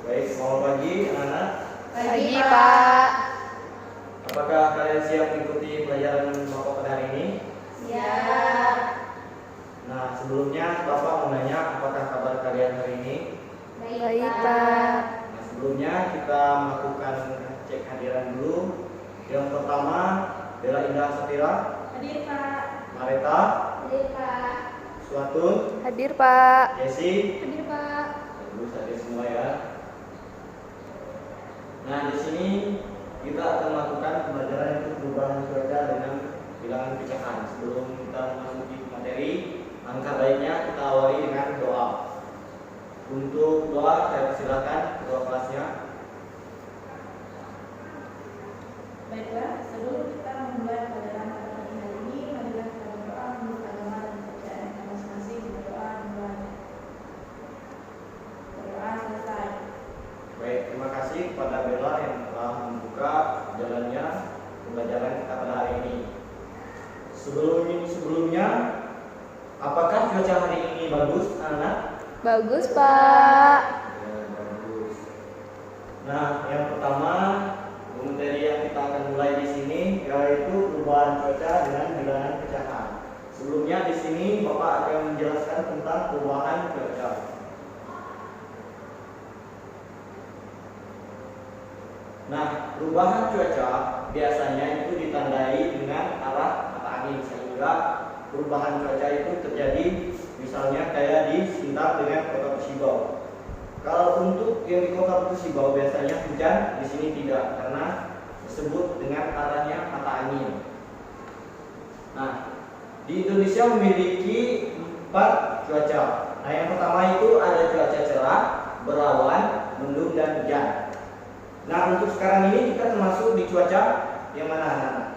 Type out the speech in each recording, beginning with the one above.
Baik, selamat pagi anak-anak. Pagi, Pak. Apakah kalian siap mengikuti pelajaran Bapak pada hari ini? Siap. Nah, sebelumnya Bapak mau nanya apakah kabar kalian hari ini? Baik, Pak. Nah, sebelumnya kita melakukan cek hadiran dulu. Yang pertama, Bella Indah Satira. Hadir, Pak. Mareta. Hadir, Pak. Suatun. Hadir, Pak. Jesse. Hadir, Pak. Bagus, hadir semua ya. Nah, di sini kita akan melakukan pembelajaran untuk perubahan cuaca dengan bilangan pecahan. Sebelum kita memasuki materi, angka baiknya kita awali dengan doa. Untuk doa, saya persilakan ketua kelasnya. Baiklah, sebelum kita memulai pelajaran pada pagi hari ini, marilah kita berdoa menurut agama dan kepercayaan kita masing-masing. Berdoa dimulai. Berdoa selesai. Baik, terima kasih kepada Bella yang telah membuka jalannya pembelajaran kita pada hari ini. Sebelumnya, apakah cuaca hari ini bagus, anak? Bagus, Pak. Ya, bagus. Nah, yang pertama, materi yang kita akan mulai di sini yaitu perubahan cuaca dengan bilangan pecahan. Sebelumnya di sini Bapak akan menjelaskan tentang perubahan cuaca. Nah, perubahan cuaca biasanya itu ditandai dengan arah mata angin, sehingga perubahan cuaca itu terjadi misalnya kayak di Sintang dengan Kota Pusibau. Kalau untuk yang di Kota Pusibau biasanya hujan, di sini tidak karena disebut dengan arahnya mata angin. Nah, di Indonesia memiliki 4 cuaca. Nah, yang pertama itu ada cuaca cerah, berawan, mendung dan hujan. Nah, untuk sekarang ini kita termasuk di cuaca yang mana, anak-anak?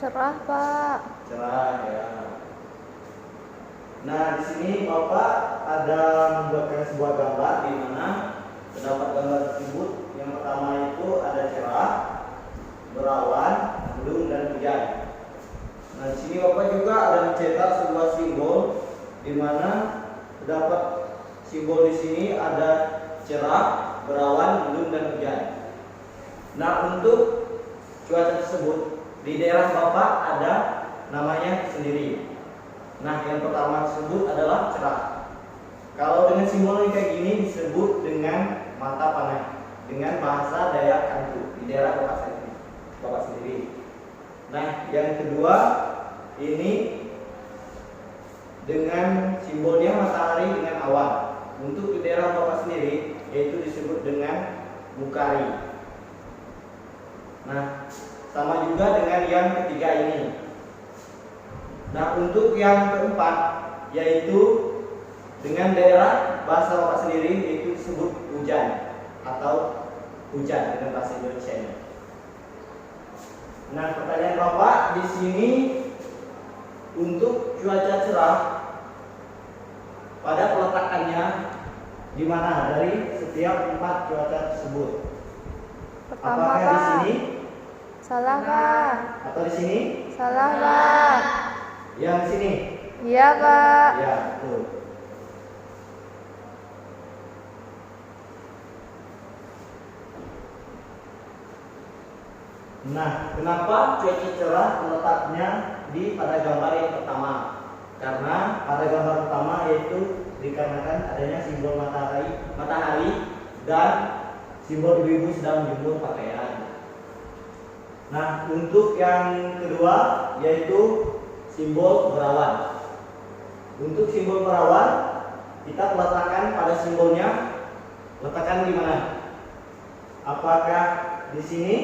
Cerah, Pak. Cerah ya. Nah, di sini Bapak ada membuatkan sebuah gambar di mana terdapat gambar tersebut. Yang pertama itu ada cerah, berawan, mendung dan hujan. Nah, di sini Bapak juga ada mencetak sebuah simbol di mana terdapat simbol di sini ada cerah, berawan, mendung dan hujan. Nah, untuk cuaca tersebut di daerah Bapak ada namanya sendiri. Nah, yang pertama tersebut adalah cerah. Kalau dengan simbol yang kayak gini disebut dengan mata panai dengan bahasa Dayak Kantu di daerah Bapak sendiri. Nah, yang kedua ini dengan simbolnya matahari dengan awan. Untuk di daerah Bapak sendiri yaitu disebut dengan Bukari. Nah, sama juga dengan yang ketiga ini. Nah, untuk yang keempat yaitu dengan daerah bahasa Bapak sendiri yaitu disebut hujan atau hujan dengan bahasa Indonesia. Nah, pertanyaan Bapak di sini untuk cuaca cerah pada peletakannya di mana dari setiap 4 cuaca tersebut? Pertama, Apakah di Pak. sini Salah, Pak. atau di sini? Salah, Pak. Yang di sini? Iya, Pak. Ya, betul. Nah, kenapa cuaca cerah terletaknya pada gambar yang pertama? Karena pada gambar pertama yaitu dikarenakan adanya simbol matahari dan simbol ibu-ibu sedang menjemur pakaian. Nah, untuk yang kedua yaitu simbol berawan. Untuk simbol berawan kita letakkan pada simbolnya, letakkan di mana? Apakah di sini?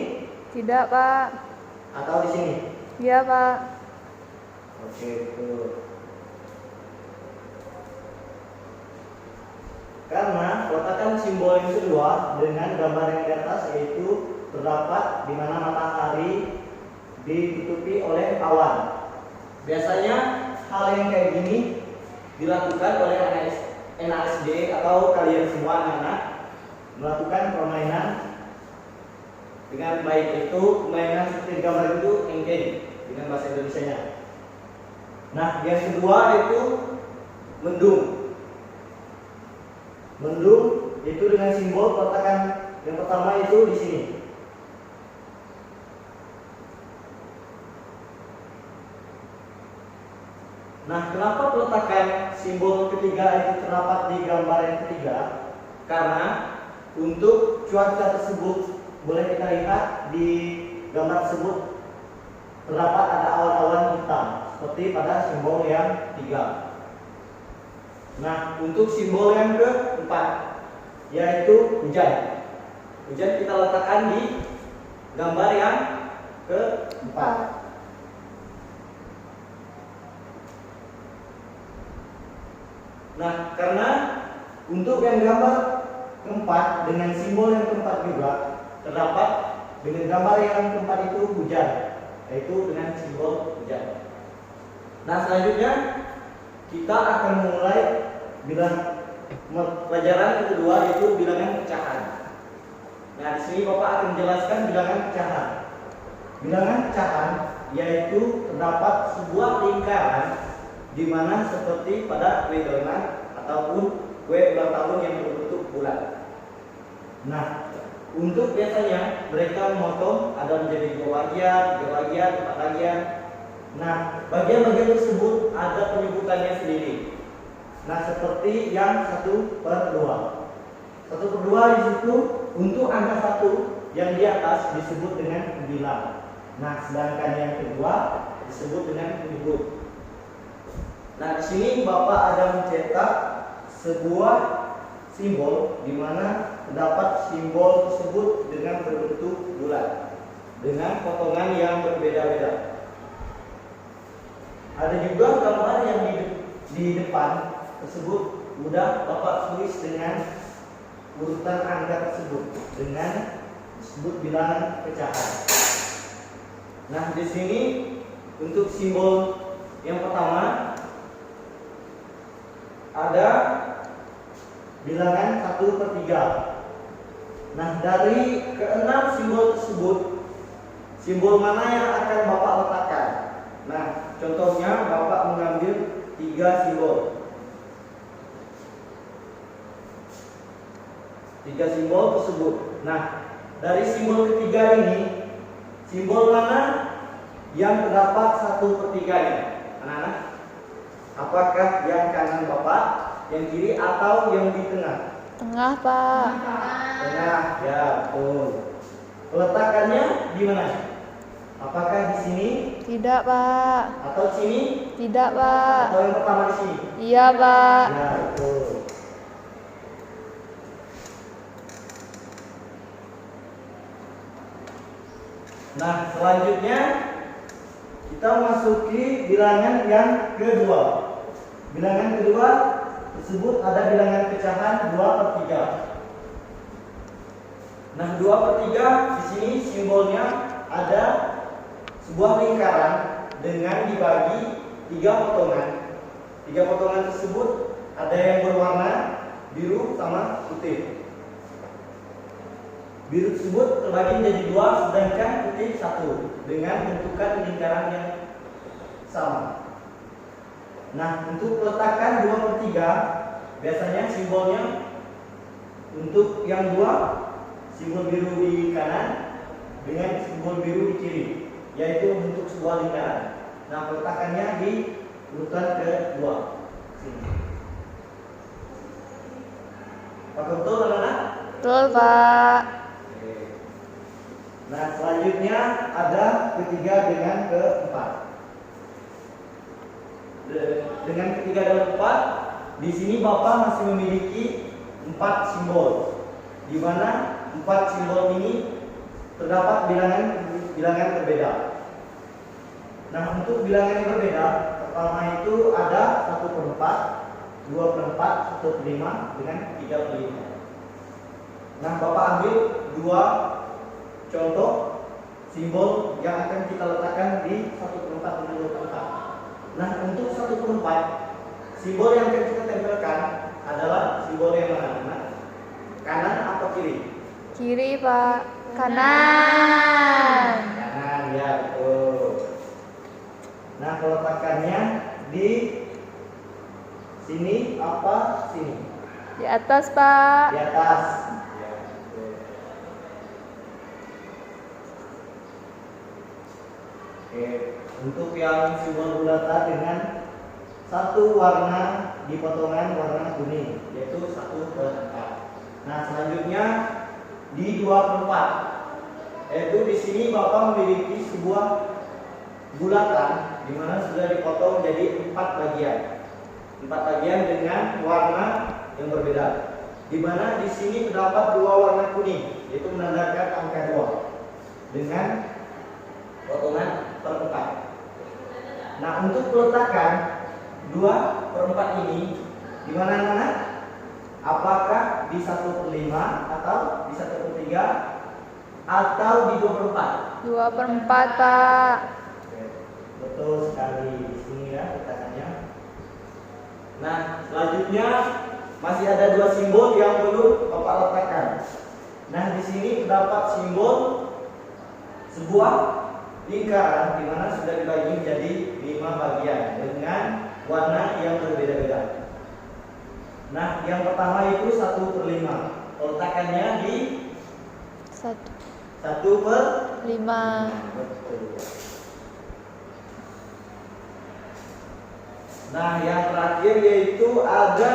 Tidak, Pak. Atau di sini? Iya, Pak. Oke, betul. Karena letakkan simbol yang kedua dengan gambar yang di atas yaitu terdapat di mana matahari ditutupi oleh awan. Biasanya hal yang kayak gini dilakukan oleh anak SD atau kalian semua anak-anak melakukan permainan dengan baik, itu permainan seperti gambar itu engage dengan bahasa Indonesianya. Nah, yang kedua itu mendung. Mendung Itu dengan simbol peletakan yang pertama itu di sini. Nah, kenapa peletakan simbol ketiga itu terdapat di gambar yang ketiga? Karena untuk cuaca tersebut boleh kita lihat di gambar tersebut terdapat ada awan-awan hitam seperti pada simbol yang tiga. Nah, untuk simbol yang keempat yaitu hujan. Hujan kita letakkan di gambar yang keempat. Nah, karena untuk yang gambar keempat dengan simbol yang keempat juga terdapat dengan gambar yang keempat itu hujan, yaitu dengan simbol hujan. Nah, selanjutnya kita akan memulai pelajaran kedua yaitu bilangan pecahan. Nah, di sini Bapak akan menjelaskan bilangan pecahan. Bilangan pecahan yaitu terdapat sebuah lingkaran di mana seperti pada kue donat ataupun kue ulang tahun yang berbentuk bulat. Nah, untuk biasanya mereka memotong ada menjadi 2 bagian, 3 bagian, 4 bagian. Nah, bagian-bagian tersebut ada penyebutannya sendiri. Nah, seperti yang 1/2. 1/2 di situ untuk angka 1 yang di atas disebut dengan 9. Nah, sedangkan yang kedua disebut dengan penyebut. Nah, di sini Bapak ada mencetak sebuah simbol di mana terdapat simbol tersebut dengan berbentuk bulat dengan potongan yang berbeda-beda. Ada juga gambar yang di depan tersebut mudah Bapak tulis dengan urutan angka tersebut dengan disebut bilangan pecahan. Nah, di sini untuk simbol yang pertama ada bilangan 1/3. Nah, dari ke-6 simbol tersebut, simbol mana yang akan Bapak letakkan? Nah, contohnya Bapak mengambil 3 simbol. 3 simbol tersebut. Nah, dari simbol ketiga ini, simbol mana yang terdapat 1/3-nya? Anak-anak, apakah yang kanan Bapak, yang kiri, atau yang di tengah? Tengah, Pak. Tengah, ya betul. Peletakannya di mana? Apakah di sini? Tidak, Pak. Atau sini? Tidak, Pak. Atau yang pertama di sini? Iya, Pak. Ya betul. Nah, selanjutnya kita memasuki bilangan yang kedua. Bilangan kedua tersebut ada bilangan pecahan 2/3. Nah, 2/3 di sini simbolnya ada sebuah lingkaran dengan dibagi 3 potongan. 3 potongan tersebut ada yang berwarna biru sama putih. Biru tersebut terbagi menjadi 2, sedangkan putih 1 dengan bentukan lingkaran yang sama. Nah, untuk peletakan 2/3 biasanya simbolnya untuk yang 2 simbol biru di kanan dengan simbol biru di kiri, yaitu bentuk sebuah lingkaran. Nah, peletakannya di urutan kedua. Sini. Pakai betul, anak-anak? Betul, Pak. Nah, selanjutnya ada ketiga dengan keempat. Dengan ketiga dan keempat, di sini Bapak masih memiliki 4 simbol, di mana 4 simbol ini terdapat bilangan berbeda. Nah, untuk bilangan yang berbeda, pertama itu ada 1/4, 2/4, 1/5 dengan 3/5. Nah, Bapak ambil 2 contoh simbol yang akan kita letakkan di 1/4 dan 2/4. Nah, untuk 1/4 simbol yang akan kita tempelkan adalah simbol yang mana? Kanan atau kiri? Kiri, Pak. Kanan. Kanan, ya betul. Nah, peletakannya di sini apa sini? Di atas, Pak. Di atas. Ya, betul. Oke, untuk yang simbol bulatan dengan satu warna di potongan warna kuning, yaitu 1/4. Nah, selanjutnya di 2/4, yaitu di sini Bapak memiliki sebuah bulatan di mana sudah dipotong jadi 4 bagian. 4 bagian dengan warna yang berbeda. Di mana di sini terdapat 2 warna kuning, yaitu menandakan angka 2 dengan potongan per 4. Nah, untuk peletakan 2/4 ini di mana-mana? Apakah di 1/5 atau di 1/3 atau di 2/4? 2/4, Pak. Oke, betul sekali di sini ya peletakannya. Nah, selanjutnya masih ada 2 simbol yang perlu Bapak letakkan. Nah, di sini terdapat simbol sebuah lingkaran di mana sudah dibagi menjadi 5 bagian dengan warna yang berbeda-beda. Nah, yang pertama itu 1/5. Peletakannya di 1/5. Betul. Nah, yang terakhir yaitu ada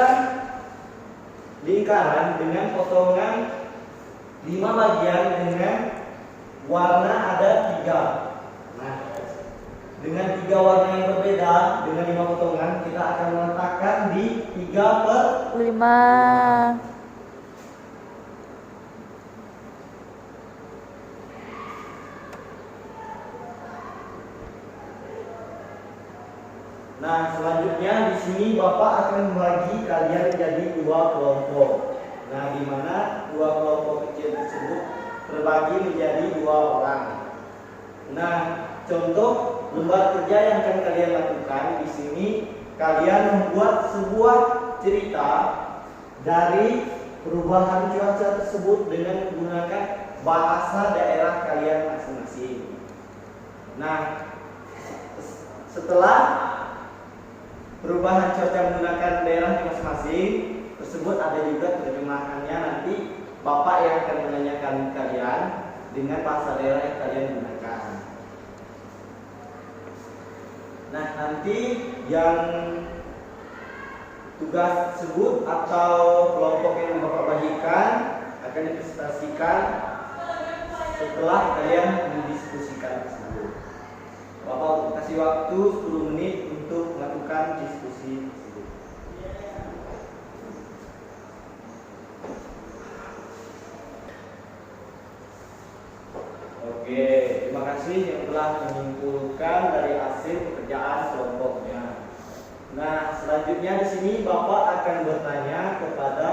lingkaran dengan potongan 5 bagian dengan warna ada 3. Nah, dengan 3 warna yang berbeda dengan 5 potongan, kita akan meletakkan di 3/5. Nah, selanjutnya di sini Bapak akan membagi kalian menjadi 2 kelompok. Nah, di mana 2 kelompok kecil tersebut terbagi menjadi 2 orang. Nah, contoh lembar kerja yang akan kalian lakukan di sini, kalian membuat sebuah cerita dari perubahan cuaca tersebut dengan menggunakan bahasa daerah kalian masing-masing. Nah, setelah perubahan cuaca menggunakan daerah masing-masing tersebut ada juga terjemahannya, nanti Bapak yang akan menanyakan kalian dengan bahasa daerah yang kalian gunakan. Nah, nanti yang tugas tersebut atau kelompok yang Bapak bagikan akan dipresentasikan setelah kalian mendiskusikan tersebut. Bapak kasih waktu 10 menit untuk melakukan diskusi tersebut. Oke, terima kasih yang telah menyimpulkan dari hasil pekerjaan kelompoknya. Nah, selanjutnya di sini Bapak akan bertanya kepada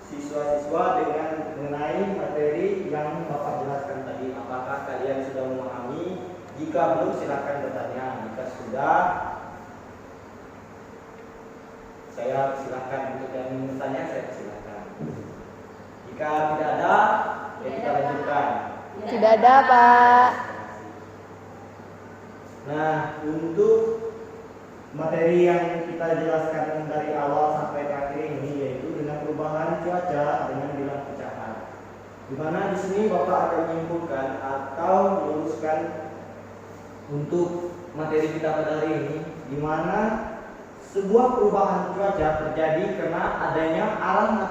siswa-siswa dengan mengenai materi yang Bapak jelaskan tadi. Apakah kalian sudah memahami? Jika belum, silakan bertanya. Jika sudah, saya silakan untuk yang ingin bertanya, saya silakan. Jika tidak ada, ya kita lanjutkan. Tidak ada, Pak. Nah, untuk materi yang kita jelaskan dari awal sampai terakhir ini yaitu dengan perubahan cuaca dengan bilang pecahan. Di mana di sini Bapak akan menyimpulkan atau meluruskan untuk materi kita pada hari ini, di mana sebuah perubahan cuaca terjadi karena adanya arah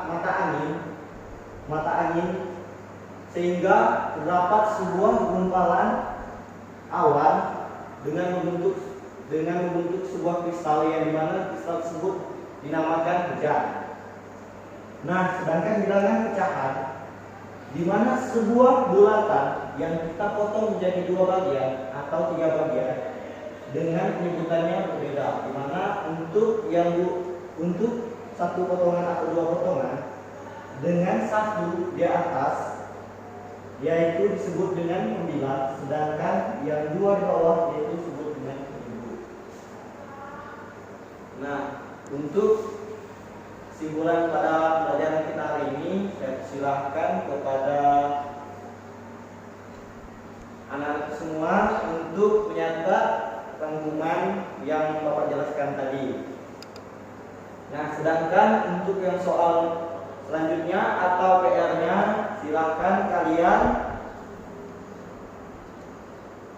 mata angin sehingga terdapat sebuah gumpalan awan dengan membentuk sebuah kristal yang dimana kristal tersebut dinamakan hujan. Nah, sedangkan bilangan pecahan di mana sebuah bulatan yang kita potong menjadi 2 bagian atau 3 bagian dengan penyebutannya berbeda. Di mana untuk satu potongan atau 2 potongan dengan satu di atas yaitu disebut dengan pembilang, sedangkan yang 2 di bawah yaitu disebut dengan penyebut. Nah, untuk kesimpulan pada pelajaran kita hari ini, saya persilahkan kepada anak-anak semua untuk menyatat rangkuman yang Bapak jelaskan tadi. Nah, sedangkan untuk yang soal selanjutnya atau PR-nya, silakan kalian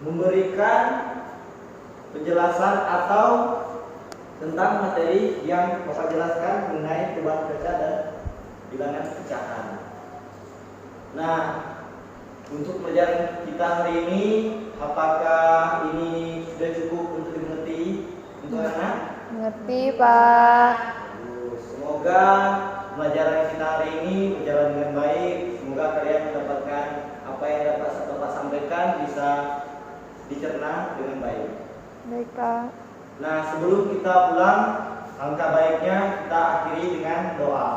memberikan penjelasan atau tentang materi yang Bapak jelaskan mengenai perubahan cuaca dan bilangan pecahan. Nah, untuk pelajaran kita hari ini, apakah ini sudah cukup untuk dimengerti untuk anak? Mengerti, Pak. Semoga pelajaran kita hari ini berjalan dengan baik. Semoga kalian mendapatkan apa yang dapat Bapak sampaikan bisa dicerna dengan baik. Baik, Pak. Nah, sebelum kita pulang, langkah baiknya kita akhiri dengan doa.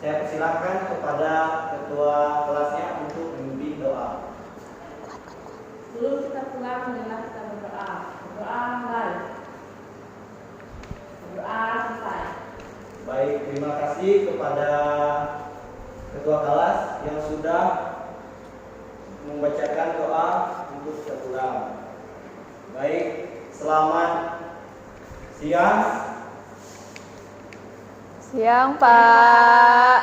Saya persilakan kepada ketua kelasnya untuk memimpin doa. Sebelum kita pulang, marilah kita berdoa. Berdoa mulai. Berdoa selesai. Baik, terima kasih kepada ketua kelas yang sudah membacakan doa untuk kita pulang. Baik, selamat siang. Siang, Pak.